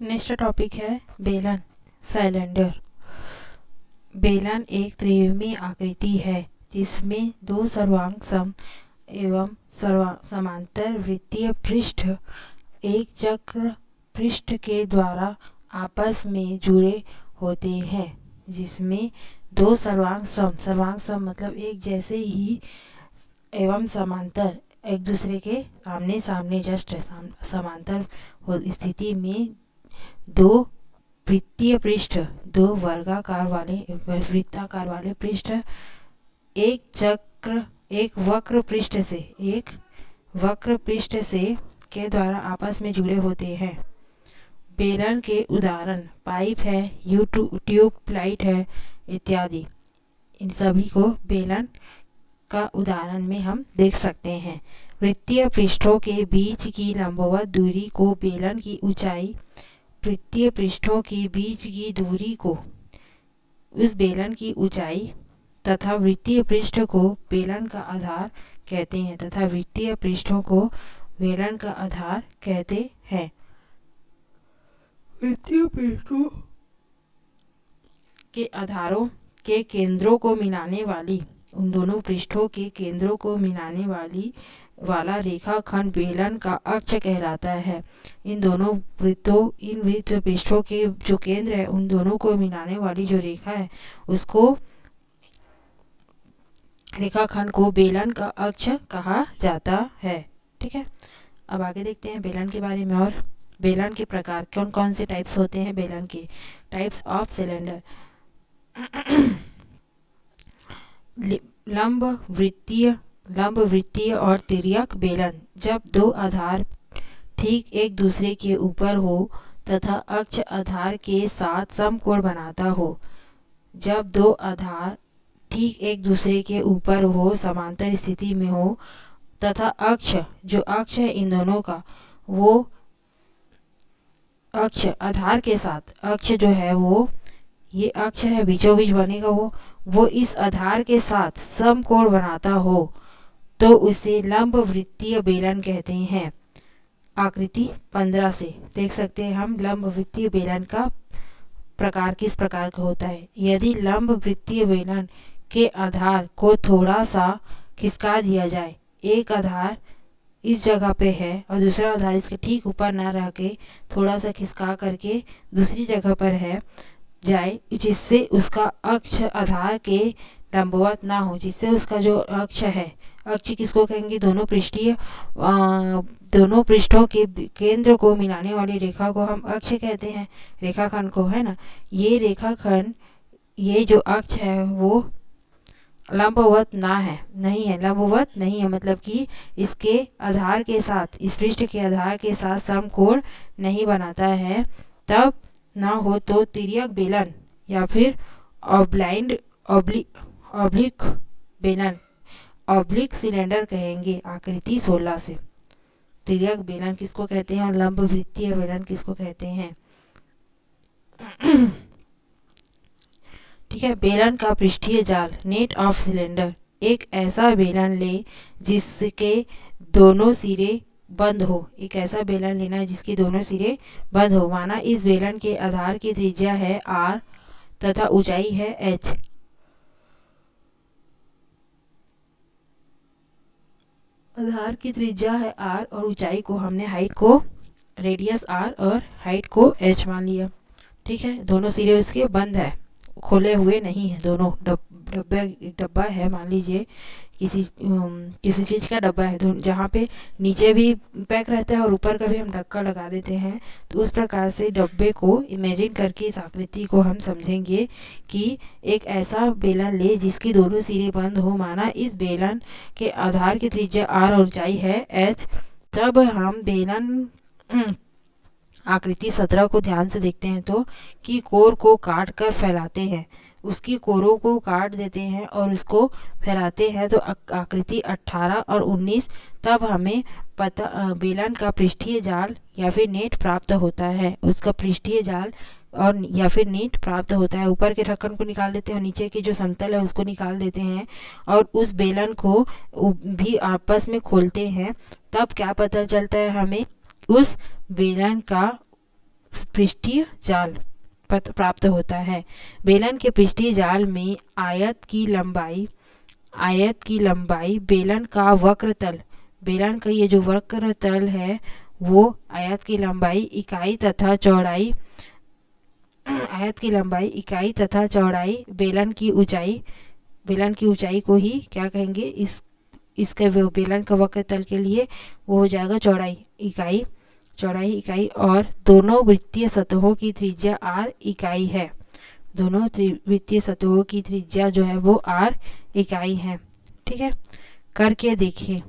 Next topic है बेलन cylinder. बेलन एक त्रिविमीय आकृति है जिसमें दो सर्वांग सम एवं समांतर वृत्तीय पृष्ठ एक चक्र पृष्ठ के द्वारा आपस में जुड़े होते हैं। जिसमें दो सर्वांग सम मतलब एक जैसे ही एवं समांतर एक दूसरे के आमने सामने जस्ट समांतर स्थिति में दो वृत्तीय पृष्ठ दो वृत्ताकार वाले पृष्ठ एक वक्र पृष्ठ से के द्वारा आपस में जुड़े होते हैं। बेलन के उदाहरण पाइप है, ट्यूब लाइट है इत्यादि। इन सभी को बेलन का उदाहरण में हम देख सकते हैं। वृत्तीय पृष्ठों के बीच की लंबवत दूरी को बेलन की ऊंचाई, वृत्तीय पृष्ठों के बीच की दूरी को उस बेलन की ऊंचाई तथा वृत्तीय पृष्ठ को बेलन का आधार कहते हैं तथा वृत्तीय पृष्ठों को बेलन का आधार कहते हैं। वृत्तीय पृष्ठों के आधारों के केंद्रों को मिलाने वाली उन दोनों पृष्ठों के केंद्रों को मिलाने वाला रेखाखंड बेलन का अक्ष कहलाता है। इन वृत्त पृष्ठों के जो केंद्र है उन दोनों को मिलाने वाली जो रेखा है उसको रेखाखंड को बेलन का अक्ष कहा जाता है। ठीक है, अब आगे देखते हैं बेलन के बारे में। और बेलन के प्रकार कौन कौन से टाइप्स होते हैं। बेलन के टाइप्स ऑफ सिलेंडर लंब वृत्तीय और तिर्यक बेलन। जब दो आधार ठीक एक दूसरे के ऊपर हो तथा अक्ष आधार के साथ समकोण बनाता हो। जब दो आधार ठीक एक दूसरे के ऊपर हो, समांतर स्थिति में हो तथा अक्ष है इन दोनों का वो अक्ष आधार के साथ अक्ष जो है वो ये अक्ष है बीचों बीच बनेगा वो इस आधार के साथ समकोण बनाता हो तो उसे लंब वृत्तीय बेलन कहते हैं। आकृति 15 से देख सकते हैं हम लंब वृत्तीय बेलन का प्रकार किस प्रकार का होता है। यदि लंब वृत्तीय बेलन के आधार को थोड़ा सा खिसका दिया जाए, एक आधार इस जगह पे है और दूसरा आधार इसके ठीक ऊपर ना रह के थोड़ा सा खिसका करके दूसरी जगह पर है जाए, जिससे उसका अक्ष आधार के लंबवत ना हो, जिससे उसका जो अक्ष है, अक्ष किसको कहेंगे, दोनों पृष्ठों के केंद्र को मिलाने वाली रेखा को हम अक्ष कहते हैं, रेखाखंड को, है ना। ये रेखाखंड ये जो अक्ष है वो लंबवत लंबवत नहीं है मतलब कि इसके आधार के साथ इस पृष्ठ के आधार के साथ समकोण नहीं बनाता है। तब ना हो तो तिर्यक बेलन या फिर ऑब्लिक बेलन ऑब्लिक सिलेंडर कहेंगे। आकृति 16 से तिर्यक बेलन किसको कहते हैं और लंब वृत्तीय बेलन किसको कहते हैं। ठीक है, बेलन का पृष्ठीय जाल नेट ऑफ सिलेंडर। एक ऐसा बेलन ले जिसके दोनों सिरे बंद हो। एक ऐसा बेलन लेना है जिसके दोनों सिरे बंद हो। माना इस बेलन के आधार की त्रिज्या है r तथा ऊंचाई है h। आधार की त्रिज्या है r और ऊंचाई को हमने हाइट को रेडियस r और हाइट को h मान लिया। ठीक है, दोनों सिरे उसके बंद है, खोले हुए नहीं है। दोनों डब्बा है, मान लीजिए किसी चीज़ का डब्बा है जहाँ पे नीचे भी पैक रहता है और ऊपर का भी हम ढक्कन लगा देते हैं। तो उस प्रकार से डब्बे को इमेजिन करके इस आकृति को हम समझेंगे कि एक ऐसा बेलन ले जिसकी दोनों सिरे बंद हो। माना इस बेलन के आधार की त्रिज्या r और ऊंचाई है h। तब हम बेलन आकृति 17 को ध्यान से देखते हैं तो कि कोर को काट कर फैलाते हैं, उसकी कोरों को काट देते हैं और उसको फैलाते हैं तो आकृति 18 और 19। तब हमें बेलन का पृष्ठीय जाल या फिर नेट प्राप्त होता है। उसका पृष्ठीय जाल और या फिर नेट प्राप्त होता है। ऊपर के ढक्कन को निकाल देते हैं और नीचे की जो समतल है उसको निकाल देते हैं और उस बेलन को भी आपस में खोलते हैं। तब क्या पता चलता है हमें, उस बेलन का पृष्ठीय जाल प्राप्त होता है। बेलन के पृष्ठीय जाल में आयत की लंबाई बेलन का वक्र तल, बेलन का ये जो वक्र तल है वो आयत की लंबाई इकाई तथा चौड़ाई बेलन की ऊंचाई को ही क्या कहेंगे, इसका बेलन का वक्र तल के लिए वो हो जाएगा चौड़ाई इकाई और दोनों वृत्तीय सतहों की त्रिज्या r इकाई है। दोनों वृत्तीय सतहों की त्रिज्या जो है वो r इकाई है। ठीक है, करके देखिए।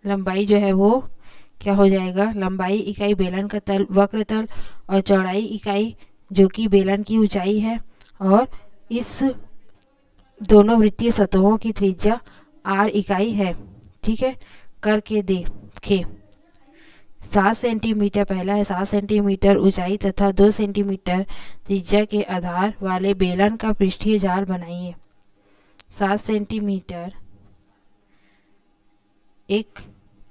लंबाई जो है वो क्या हो जाएगा, लंबाई इकाई बेलन का तल वक्र तल और चौड़ाई इकाई जो कि बेलन की ऊंचाई है, और इस दोनों वृत्तीय सतहों की त्रिज्या r इकाई है। ठीक है, करके देखें। 7 सेंटीमीटर, पहला है 7 सेंटीमीटर ऊंचाई तथा 2 सेंटीमीटर त्रिज्या के आधार वाले बेलन का पृष्ठीय जाल बनाइए। 7 सेंटीमीटर एक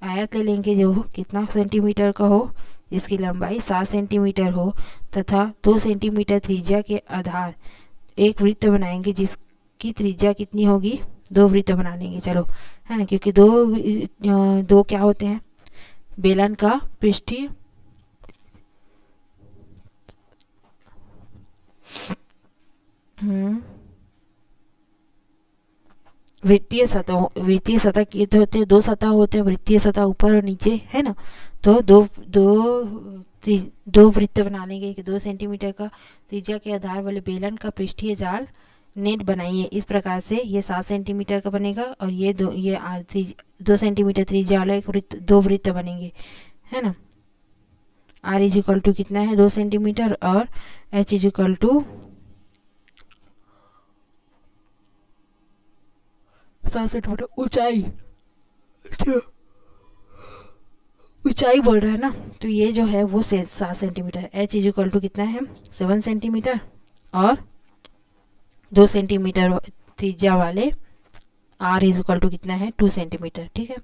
आयत ले लेंगे जो कितना सेंटीमीटर का हो, जिसकी लंबाई 7 सेंटीमीटर हो तथा 2 सेंटीमीटर त्रिज्या के आधार एक वृत्त बनाएंगे जिसकी त्रिज्या कितनी होगी, 2 वृत्त बना लेंगे। चलो, है ना, क्योंकि दो क्या होते हैं, बेलन का पृष्ठीय वृत्तीय सतह के होते हैं, 2 सतह होते हैं, वृत्तीय सतह ऊपर और नीचे, है ना। तो दो वृत्त बना लेंगे कि 2 सेंटीमीटर का त्रिज्या के आधार वाले बेलन का पृष्ठीय जाल नेट बनाइए। इस प्रकार से ये 7 सेंटीमीटर का बनेगा और ये 2 सेंटीमीटर त्रिज्या वाला एक वृत्त, 2 वृत्त बनेंगे, है ना। r इजिकल टू कितना है, 2 सेंटीमीटर और h इजिकल टू 7 सेंटीमीटर ऊंचाई बोल रहा है ना, तो ये जो है वो 7 सेंटीमीटर। h इजिकल टू कितना है, 7 सेंटीमीटर और 2 सेंटीमीटर त्रिज्या वाले r इजिकल टू कितना है, 2 सेंटीमीटर। ठीक है,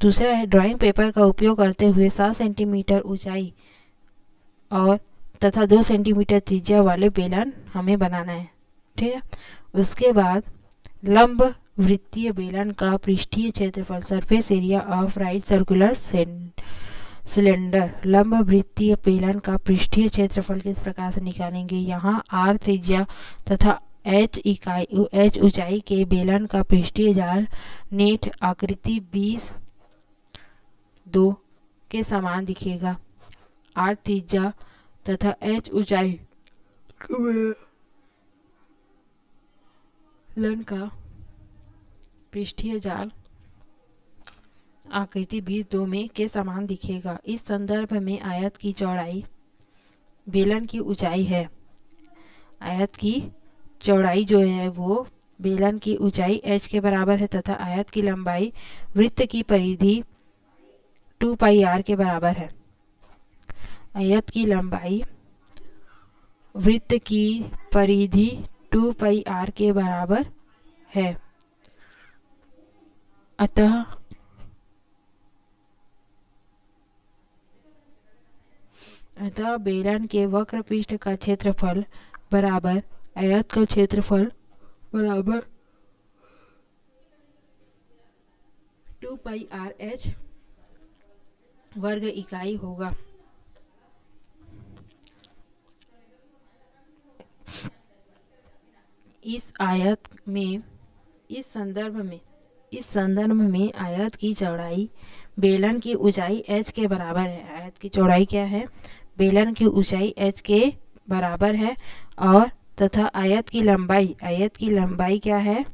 दूसरा है ड्राइंग पेपर का उपयोग करते हुए 7 सेंटीमीटर ऊंचाई और तथा 2 सेंटीमीटर त्रिज्या वाले बेलन हमें बनाना है। ठीक है, उसके बाद लंब वृत्तीय बेलन का पृष्ठीय क्षेत्रफल, surface area of right circular cylinder. लंब वृत्तीय बेलन का पृष्ठीय क्षेत्रफल किस प्रकार से निकालेंगे, यहाँ r त्रिज्या तथा h ऊंचाई के बेलन का पृष्ठीय जाल नेट आकृति 20(2) के समान दिखेगा। r त्रिज्या तथा h ऊंचाई बेलन का पृष्ठीय जाल आकृति 20(2) में के समान दिखेगा। इस संदर्भ में आयत की चौड़ाई बेलन की ऊंचाई है। आयत की चौड़ाई जो है वो बेलन की ऊंचाई h के बराबर है तथा आयत की लंबाई वृत्त की परिधि 2πr के बराबर है। आयत की लंबाई वृत्त की परिधि 2πr के बराबर है। अतः बेलन के वक्र पृष्ठ का क्षेत्रफल बराबर आयत का क्षेत्रफल बराबर 2πrh वर्ग इकाई होगा। इस संदर्भ में आयत की चौड़ाई बेलन की ऊंचाई h के बराबर है। आयत की चौड़ाई क्या है, बेलन की ऊंचाई h के बराबर है और तथा आयत की लंबाई क्या है,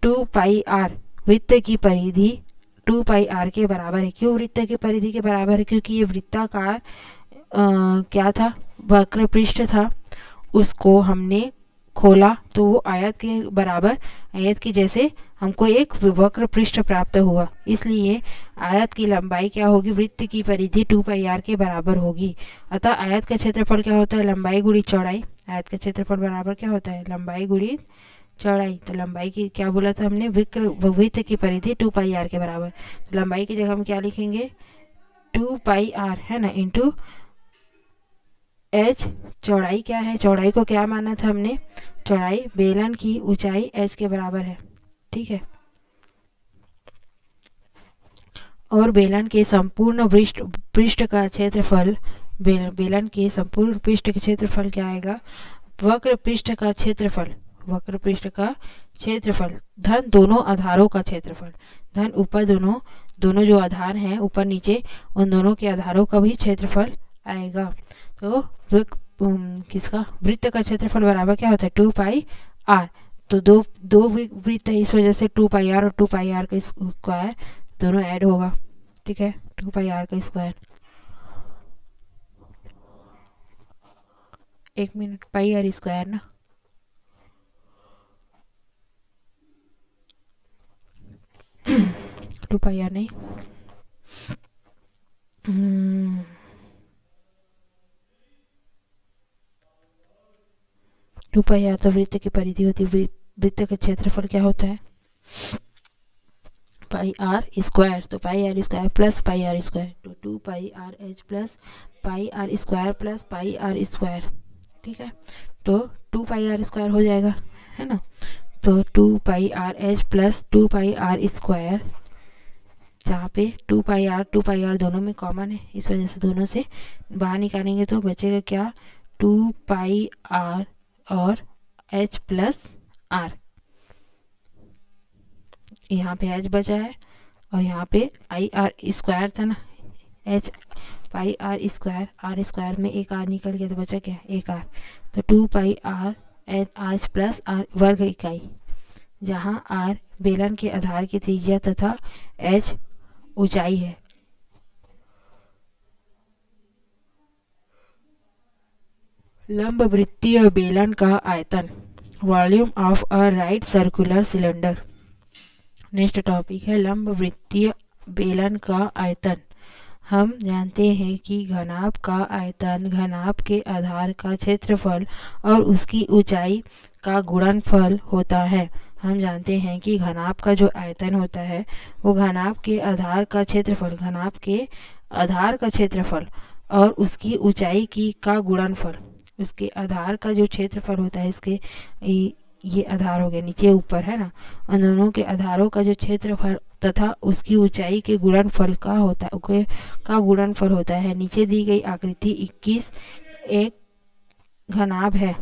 2πr, वृत्त की परिधि 2πr के बराबर है। क्यों वृत्त की परिधि के बराबर है, क्योंकि ये वृत्ताकार क्या था, वक्र पृष्ठ था, उसको हमने खोला तो वो आयत के बराबर, आयत की जैसे हमको एक वक्र पृष्ठ प्राप्त हुआ, इसलिए आयत की लंबाई क्या होगी, वृत्त की परिधि 2πr के बराबर होगी। अतः आयत का क्षेत्रफल क्या होता है, लंबाई गुणी चौड़ाई। आयत का क्षेत्रफल बराबर क्या होता है, लंबाई गुणी चौड़ाई। तो लंबाई की क्या बोला था हमने, वृत्त की परिधि 2πr के बराबर। तो लंबाई की जगह हम क्या लिखेंगे, 2πr है ना, इंटू h। चौड़ाई क्या है, चौड़ाई को क्या माना था हमने, चौड़ाई बेलन की ऊंचाई h के बराबर है, ठीक है। और बेलन के संपूर्ण पृष्ठ पृष्ठ का क्षेत्रफल, बेलन के संपूर्ण पृष्ठ का क्षेत्रफल क्या आएगा, वक्र पृष्ठ का क्षेत्रफल, वक्र पृष्ठ का क्षेत्रफल धन दोनों आधारों का क्षेत्रफल, धन ऊपर दोनों दोनों जो आधार हैं ऊपर नीचे, उन दोनों के आधारों का भी क्षेत्रफल आएगा। तो किसका वृत्त का क्षेत्रफल बराबर क्या होता है, 2πr। तो दो दो वृत्त है, इस वजह से 2πr और 2πr का स्क्वायर दोनों ऐड होगा, ठीक है, 2πr का स्क्वायर। 1 मिनट, πr स्क्वायर ना, टू पाई आर नहीं, 2πr तो वृत्त की परिधि होती है, वृत्त का क्षेत्रफल क्या होता है, पाई आर स्क्वायर। तो pi R square plus pi R square, तो 2πr h plus pi R square plus pi R square, ठीक है। तो 2πr स्क्वायर हो जाएगा, है ना। तो 2πr h plus 2πr square, जहाँ पे 2πr दोनों में कॉमन है, इस वजह से दोनों से बाहर निकालेंगे तो बचेगा क्या, 2πr और h प्लस r, यहाँ पे h बचा है और यहाँ पे आई आर स्क्वायर था ना, h pi R square, R square में एक आर निकल गया तो बचा क्या, एक आर। तो 2πr h प्लस r वर्ग इकाई, जहाँ r बेलन के आधार की त्रिज्या तथा h ऊंचाई है। लंब वृत्तीय बेलन का आयतन, volume of a right circular cylinder. Next topic है लंब वृत्तीय बेलन का आयतन। हम जानते हैं कि घनाभ का आयतन घनाभ के आधार का क्षेत्रफल और उसकी ऊंचाई का गुणनफल होता है। हम जानते हैं कि घनाभ का जो आयतन होता है वो घनाभ के आधार का क्षेत्रफल, घनाभ के आधार का क्षेत्रफल और उसकी ऊंचाई की का गुणनफल, उसके आधार का जो क्षेत्रफल होता है, इसके ये आधार हो गया नीचे ऊपर है ना, उन दोनों के आधारों का जो क्षेत्रफल तथा उसकी ऊंचाई के गुणनफल का होता है, का गुणनफल होता है। नीचे दी गई आकृति 21 एक घनाभ है।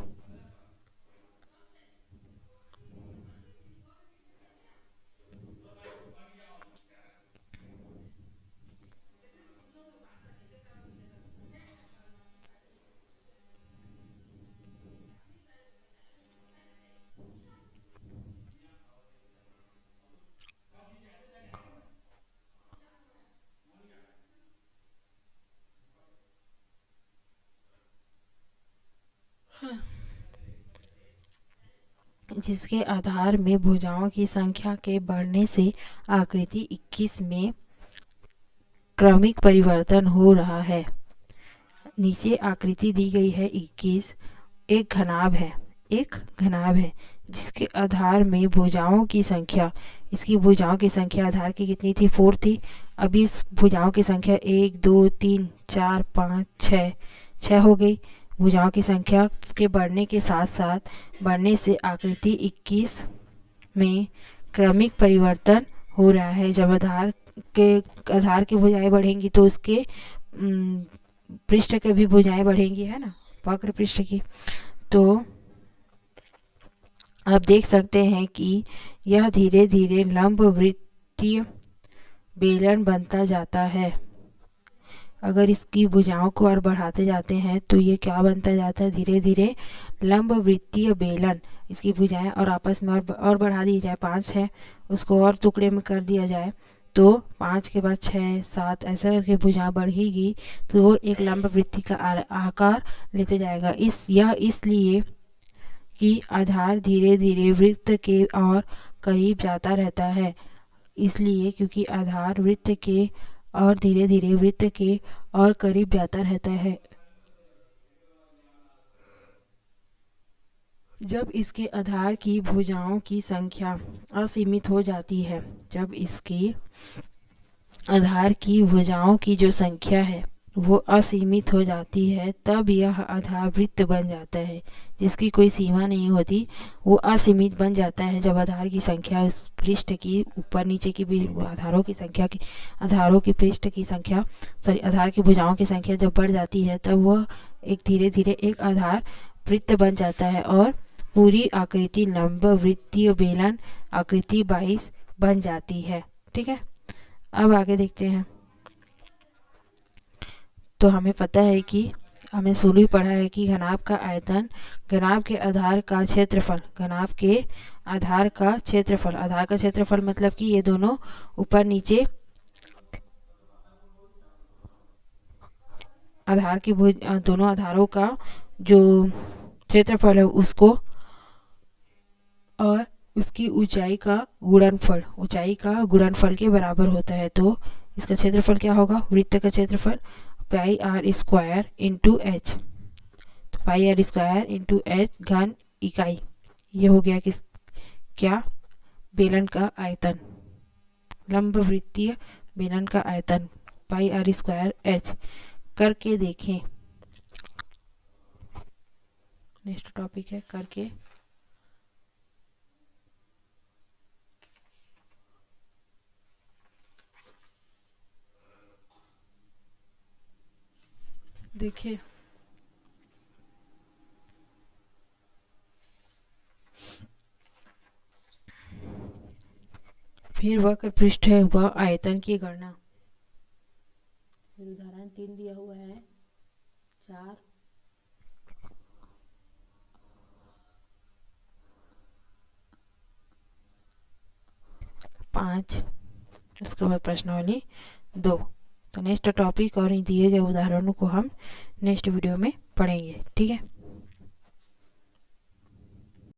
जिसके आधार में भुजाओं की संख्या के बढ़ने से आकृति 21 में क्रमिक परिवर्तन हो रहा है। नीचे आकृति दी गई है 21, एक घनाभ है, एक घनाभ है जिसके आधार में भुजाओं की संख्या, इसकी भुजाओं की संख्या आधार की कितनी थी, 4 थी। अभी इस भुजाओं की संख्या 1 2 3 4 5 6 हो गई। भुजाओं की संख्या के बढ़ने के साथ साथ बढ़ने से आकृति 21 में क्रमिक परिवर्तन हो रहा है। जब आधार की भुजाएं बढ़ेंगी तो उसके पृष्ठ के भी भुजाएं बढ़ेंगी, है ना, वक्र पृष्ठ की। तो आप देख सकते हैं कि यह धीरे धीरे लंब वृत्तीय बेलन बनता जाता है। अगर इसकी भुजाओं को और बढ़ाते जाते हैं तो ये क्या बनता जाता है, धीरे धीरे लंब वृत्तीय बेलन। इसकी भुजाएं और आपस में और बढ़ा दी जाए, 5 है उसको और टुकड़े में कर दिया जाए तो 5 के बाद 6 7 ऐसा करके भुजा बढ़ेगी तो वो एक लंब वृत्ति का आकार लेते जाएगा। यह इसलिए कि आधार धीरे धीरे वृत्त के और करीब जाता रहता है, इसलिए क्योंकि आधार वृत्त के और धीरे धीरे वृत्त के और करीब जाता रहता है। जब इसके आधार की भुजाओं की संख्या असीमित हो जाती है, जब इसकी आधार की भुजाओं की जो संख्या है वो असीमित हो जाती है, तब यह आधार वृत्त बन जाता है। जिसकी कोई सीमा नहीं होती वो असीमित बन जाता है। जब आधार की संख्या उस पृष्ठ की ऊपर नीचे की भी आधारों की संख्या की आधारों की पृष्ठ की संख्या आधार की भुजाओं की संख्या जब बढ़ जाती है, तब वह एक धीरे धीरे एक आधार वृत्त बन जाता है और पूरी आकृति लंब वृत्तीय बेलन आकृति 22 बन जाती है। ठीक है, अब आगे देखते हैं। तो हमें पता है कि हमने शुरू ही पढ़ा है कि घनाभ का आयतन घनाभ के आधार का क्षेत्रफल घनाभ के आधार का क्षेत्रफल मतलब कि ये दोनों ऊपर नीचे आधार की भुज दोनों आधारों का जो क्षेत्रफल है उसको और उसकी ऊंचाई का गुणनफल के बराबर होता है। तो इसका क्षेत्रफल क्या होगा? वृत्त का क्षेत्रफल पाई आर स्क्वायर इंटू एच। तो pi R square into H घन इकाई। ये हो गया किस क्या? बेलन का आयतन, लंब वृत्तीय बेलन का आयतन पाई आर स्क्वायर एच। करके देखें। नेक्स्ट टॉपिक है करके देखिए। फिर वक्र पृष्ठ है वह आयतन की गणना। उदाहरण 3 दिया हुआ है 4 5 उसके बाद प्रश्नावली 2। तो नेक्स्ट टॉपिक और दिए गए उदाहरणों को हम नेक्स्ट वीडियो में पढ़ेंगे। ठीक है।